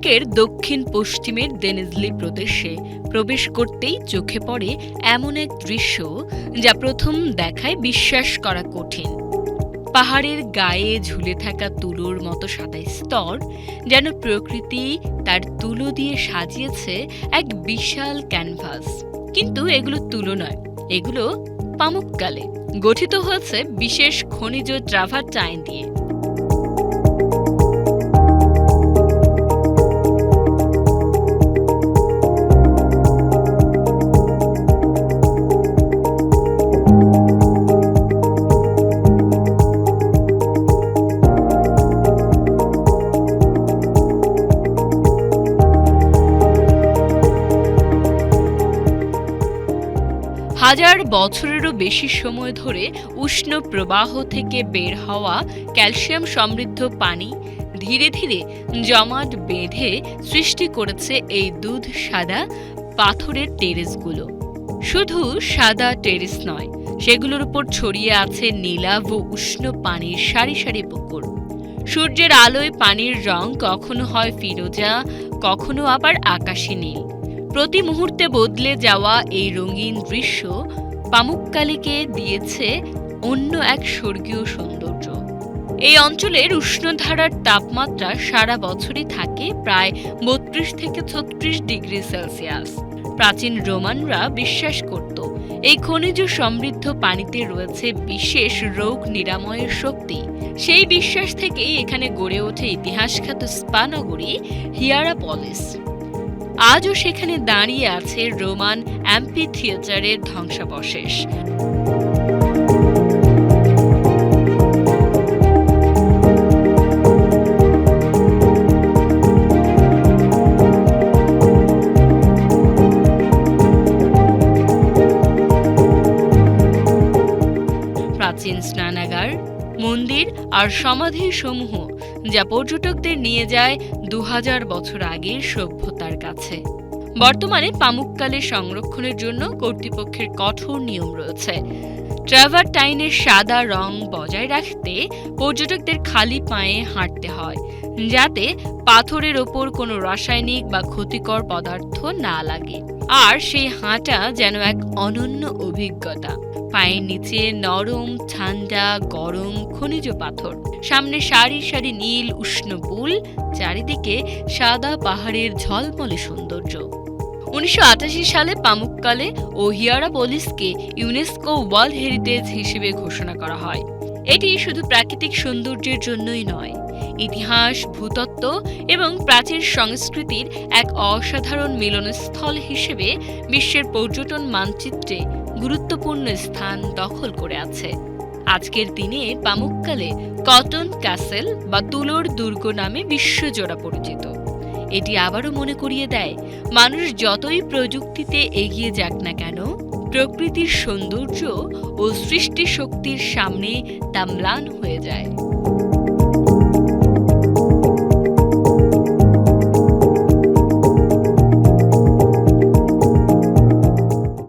ডেনমার্কের দক্ষিণ পশ্চিমের দেনেজলি প্রদেশে প্রবেশ করতেই চোখে পড়ে এমন এক দৃশ্য যা প্রথম দেখায় বিশ্বাস করা কঠিন। পাহাড়ের গায়ে ঝুলে থাকা তুলোর মতো সাদা স্তর, যেন প্রকৃতি তার তুলো দিয়ে সাজিয়েছে এক বিশাল ক্যানভাস। কিন্তু এগুলো তুলো নয়, এগুলো পামুক্কালে গঠিত হয়েছে বিশেষ খনিজ ট্রাভারটাইন দিয়ে। হাজার বছরেরও বেশি সময় ধরে উষ্ণ প্রবাহ থেকে বের হওয়া ক্যালসিয়াম সমৃদ্ধ পানি ধীরে ধীরে জমাট বেঁধে সৃষ্টি করেছে এই দুধ সাদা পাথরের টেরেসগুলো। শুধু সাদা টেরেস নয়, সেগুলোর উপর ছড়িয়ে আছে নীলাভ ও উষ্ণ পানির সারি সারি পুকুর। সূর্যের আলোয় পানির রং কখনো হয় ফিরোজা, কখনো আবার আকাশী নীল। প্রতি মুহূর্তে বদলে যাওয়া এই রঙিন দৃশ্য পামুক্কালেকে দিয়েছে অন্য এক স্বর্গীয় সৌন্দর্য। এই অঞ্চলের উষ্ণধারার তাপমাত্রা সারা বছরই থাকে প্রায় ৩২ থেকে ৩৬ ডিগ্রি সেলসিয়াস। প্রাচীন রোমানরা বিশ্বাস করত এই খনিজ সমৃদ্ধ পানিতে রয়েছে বিশেষ রোগ নিরাময়ের শক্তি। সেই বিশ্বাস থেকেই এখানে গড়ে ওঠে ইতিহাসখ্যাত স্পা নগরী হিয়ারাপলিস। আজও সেখানে দাঁড়িয়ে আছে রোমান অ্যাম্পিথিয়েটারের ধ্বংসাবশেষ। প্রাচীন স্নানাগার, মন্দির আর সমাধি সমূহ যা পর্যটকদের নিয়ে যায় ২০০০ বছর আগের সভ্যতার কাছে। বর্তমানে পামুক্কালের সংরক্ষণের জন্য কর্তৃপক্ষের কঠোর নিয়ম রয়েছে। ট্রাভারটাইনের সাদা রং বজায় রাখতে পর্যটকদের খালি পায়ে হাঁটতে হয়, যাতে পাথরের ওপর কোনো রাসায়নিক বা ক্ষতিকর পদার্থ না লাগে। আর সেই হাঁটা যেন এক অনন্য অভিজ্ঞতা। পায়ের নিচে নরম, ঠান্ডা, গরম খনিজ পাথর, সামনে সারি সারি নীল উষ্ণ পুল, চারিদিকে সাদা পাহাড়ের ঝলমলে সৌন্দর্য। ১৯৮৮ সালে পামুক্কালে ও হিয়ারাপলিসকে ইউনেস্কো ওয়ার্ল্ড হেরিটেজ হিসেবে ঘোষণা করা হয়। এটি শুধু প্রাকৃতিক সৌন্দর্যের জন্যই নয়, ইতিহাস, ভূতত্ত্ব এবং প্রাচীন সংস্কৃতির এক অসাধারণ মিলনস্থল হিসেবে বিশ্বের পর্যটন মানচিত্রে গুরুত্বপূর্ণ স্থান দখল করে আছে। আজকের দিনে পামুক্কালে কটন ক্যাসেল বা তুলোর দুর্গ নামে বিশ্বজোড়া পরিচিত। এটি আবারও মনে করিয়ে দেয়, মানুষ যতই প্রযুক্তিতে এগিয়ে যাক না কেন, প্রকৃতির সৌন্দর্য ও সৃষ্টি শক্তির সামনে তা ম্লান হয়ে যায়।